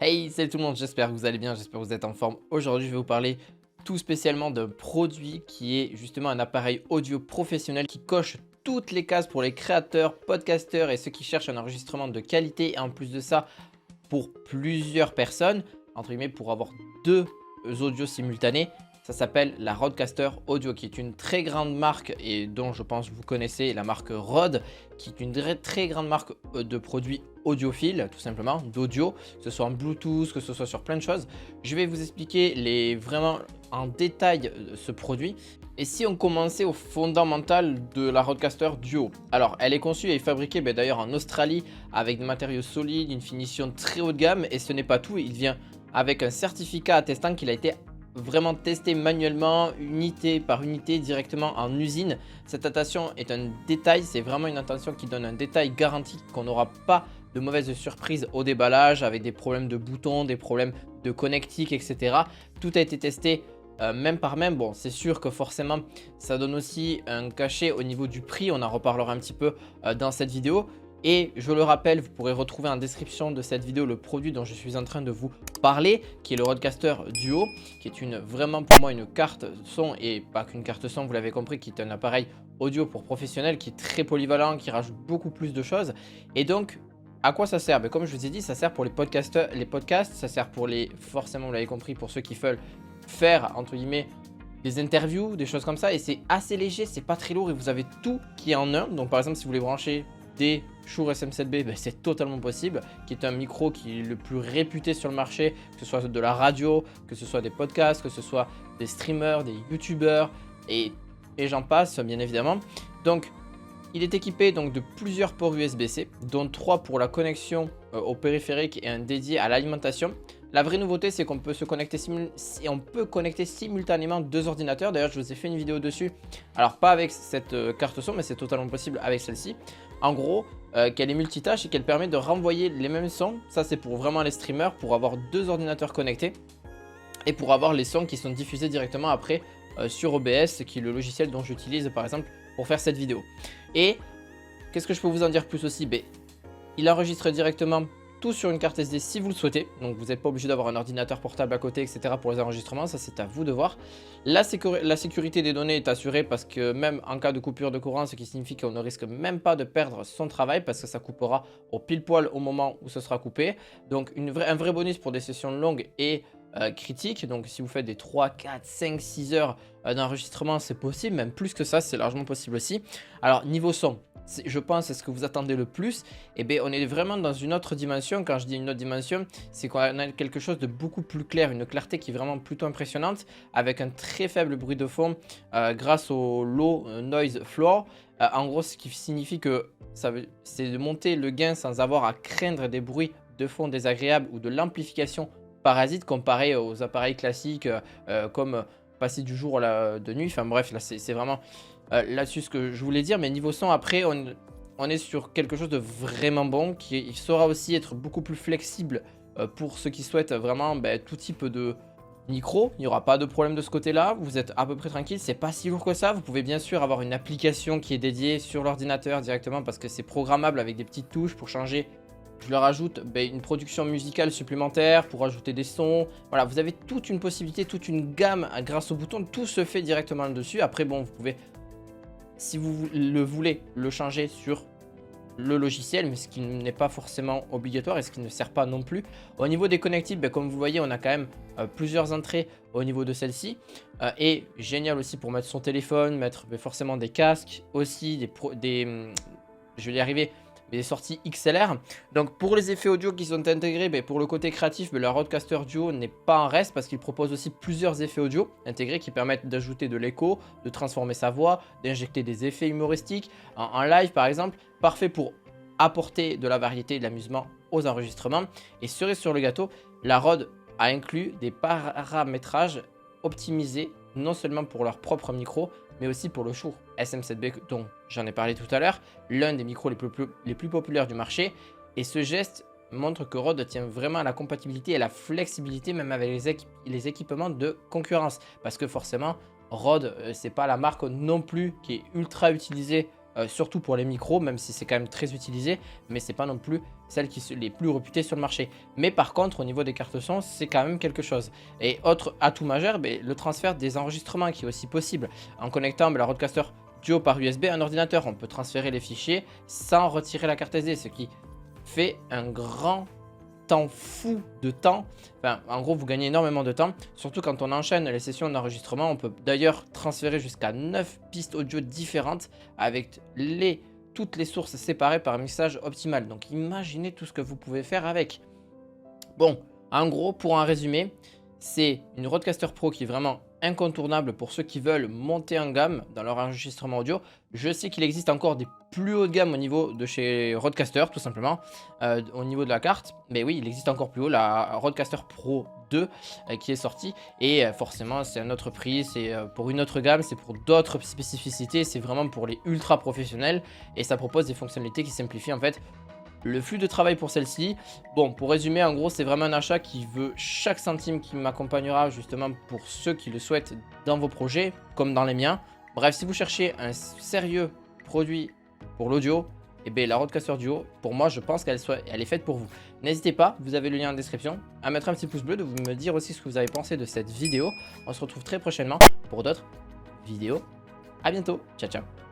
Hey, salut tout le monde, j'espère que vous allez bien, j'espère que vous êtes en forme. Aujourd'hui, je vais vous parler tout spécialement d'un produit qui est justement un appareil audio professionnel qui coche toutes les cases pour les créateurs, podcasteurs et ceux qui cherchent un enregistrement de qualité. Et en plus de ça, pour plusieurs personnes, entre guillemets, pour avoir deux audios simultanés. Ça s'appelle la Rodecaster Audio, qui est une très grande marque et dont je pense que vous connaissez la marque Rode, qui est une très grande marque de produits audiophiles, tout simplement, d'audio, que ce soit en Bluetooth, que ce soit sur plein de choses. Je vais vous expliquer vraiment en détail ce produit. Et si on commençait au fondamental de la Rodecaster Duo. Alors, elle est conçue et fabriquée d'ailleurs en Australie avec des matériaux solides, une finition très haut de gamme. Et ce n'est pas tout, il vient avec un certificat attestant qu'il a été vraiment testé manuellement, unité par unité, directement en usine. Cette attention est un détail, c'est vraiment une attention qui donne un détail garanti qu'on n'aura pas de mauvaises surprises au déballage avec des problèmes de boutons, des problèmes de connectique, etc. Tout a été testé même par même. Bon, c'est sûr que forcément, ça donne aussi un cachet au niveau du prix. On en reparlera un petit peu dans cette vidéo. Et je le rappelle, vous pourrez retrouver en description de cette vidéo le produit dont je suis en train de vous parler, qui est le Rodecaster Duo, qui est vraiment pour moi une carte son, et pas qu'une carte son, vous l'avez compris, qui est un appareil audio pour professionnels, qui est très polyvalent, qui rajoute beaucoup plus de choses. Et donc, à quoi ça sert? Comme je vous ai dit, ça sert pour les podcasts, ça sert pour forcément, vous l'avez compris, pour ceux qui veulent faire, entre guillemets, des interviews, des choses comme ça. Et c'est assez léger, c'est pas très lourd et vous avez tout qui est en un. Donc par exemple, si vous voulez brancher des Shure SM7B, c'est totalement possible, qui est un micro qui est le plus réputé sur le marché, que ce soit de la radio, que ce soit des podcasts, que ce soit des streamers, des youtubeurs et j'en passe bien évidemment. Donc il est équipé de plusieurs ports USB-C, dont 3 pour la connexion au périphérique et un dédié à l'alimentation. La vraie nouveauté, c'est qu'on peut connecter simultanément deux ordinateurs. D'ailleurs, je vous ai fait une vidéo dessus. Alors, pas avec cette carte son, mais c'est totalement possible avec celle-ci. En gros, qu'elle est multitâche et qu'elle permet de renvoyer les mêmes sons. Ça, c'est pour vraiment les streamers, pour avoir deux ordinateurs connectés et pour avoir les sons qui sont diffusés directement après sur OBS, qui est le logiciel dont j'utilise par exemple pour faire cette vidéo. Et qu'est-ce que je peux vous en dire plus aussi? Il enregistre directement tout sur une carte SD si vous le souhaitez. Donc vous n'êtes pas obligé d'avoir un ordinateur portable à côté, etc. pour les enregistrements. Ça, c'est à vous de voir. La sécurité des données est assurée parce que même en cas de coupure de courant, ce qui signifie qu'on ne risque même pas de perdre son travail parce que ça coupera au pile poil au moment où ce sera coupé. Donc un vrai bonus pour des sessions longues et critiques. Donc si vous faites des 3, 4, 5, 6 heures d'enregistrement, c'est possible. Même plus que ça, c'est largement possible aussi. Alors niveau son, je pense c'est ce que vous attendez le plus. On est vraiment dans une autre dimension. Quand je dis une autre dimension, c'est qu'on a quelque chose de beaucoup plus clair, une clarté qui est vraiment plutôt impressionnante, avec un très faible bruit de fond grâce au low noise floor. En gros, ce qui signifie que c'est de monter le gain sans avoir à craindre des bruits de fond désagréables ou de l'amplification parasite comparé aux appareils classiques comme passer du jour de nuit. Enfin bref, là c'est vraiment là-dessus ce que je voulais dire. Mais niveau son, après on est sur quelque chose de vraiment bon qui saura aussi être beaucoup plus flexible pour ceux qui souhaitent vraiment tout type de micro. Il n'y aura pas de problème de ce côté-là, vous êtes à peu près tranquille, c'est pas si lourd que ça. Vous pouvez bien sûr avoir une application qui est dédiée sur l'ordinateur directement parce que c'est programmable avec des petites touches pour changer. Je leur ajoute une production musicale supplémentaire pour ajouter des sons. Voilà, vous avez toute une possibilité, toute une gamme grâce au bouton. Tout se fait directement dessus. Après, bon, vous pouvez, si vous le voulez, le changer sur le logiciel, mais ce qui n'est pas forcément obligatoire et ce qui ne sert pas non plus. Au niveau des connectibles, comme vous voyez, on a quand même plusieurs entrées au niveau de celle-ci. Et génial aussi pour mettre son téléphone, mettre forcément des casques, aussi je vais y arriver, des sorties XLR. Donc pour les effets audio qui sont intégrés, pour le côté créatif, la Rodecaster Duo n'est pas en reste parce qu'il propose aussi plusieurs effets audio intégrés qui permettent d'ajouter de l'écho, de transformer sa voix, d'injecter des effets humoristiques en live par exemple. Parfait pour apporter de la variété et de l'amusement aux enregistrements. Et cerise sur le gâteau, la Rode a inclus des paramétrages optimisés non seulement pour leur propre micro, mais aussi pour le Shure SM7B dont j'en ai parlé tout à l'heure, l'un des micros les plus populaires du marché. Et ce geste montre que Rode tient vraiment à la compatibilité et à la flexibilité même avec les équipements de concurrence. Parce que forcément, Rode, c'est pas la marque non plus qui est ultra utilisée surtout pour les micros, même si c'est quand même très utilisé, mais c'est pas non plus celles les plus réputées sur le marché. Mais par contre, au niveau des cartes son, c'est quand même quelque chose. Et autre atout majeur, le transfert des enregistrements qui est aussi possible. En connectant la Rodecaster Duo par USB à un ordinateur, on peut transférer les fichiers sans retirer la carte SD, ce qui fait un grand temps fou de temps. Enfin, en gros, vous gagnez énormément de temps, surtout quand on enchaîne les sessions d'enregistrement. On peut d'ailleurs transférer jusqu'à 9 pistes audio différentes avec toutes les sources séparées par un mixage optimal. Donc imaginez tout ce que vous pouvez faire avec. Bon, en gros, pour un résumé, c'est une Rodecaster Pro qui est vraiment incontournable pour ceux qui veulent monter en gamme dans leur enregistrement audio. Je sais qu'il existe encore des plus hauts de gamme au niveau de chez Rodecaster, tout simplement, au niveau de la carte. Mais oui, il existe encore plus haut, la Rodecaster Pro 2 qui est sortie. Et forcément, c'est un autre prix, c'est pour une autre gamme, c'est pour d'autres spécificités. C'est vraiment pour les ultra professionnels. Et ça propose des fonctionnalités qui simplifient en fait le flux de travail pour celle-ci. Bon, pour résumer, en gros, c'est vraiment un achat qui veut chaque centime qui m'accompagnera justement pour ceux qui le souhaitent dans vos projets, comme dans les miens. Bref, si vous cherchez un sérieux produit pour l'audio, et bien la Rodecaster Duo, pour moi, je pense qu'elle est faite pour vous. N'hésitez pas, vous avez le lien en description, à mettre un petit pouce bleu, de vous me dire aussi ce que vous avez pensé de cette vidéo. On se retrouve très prochainement pour d'autres vidéos. À bientôt, ciao ciao.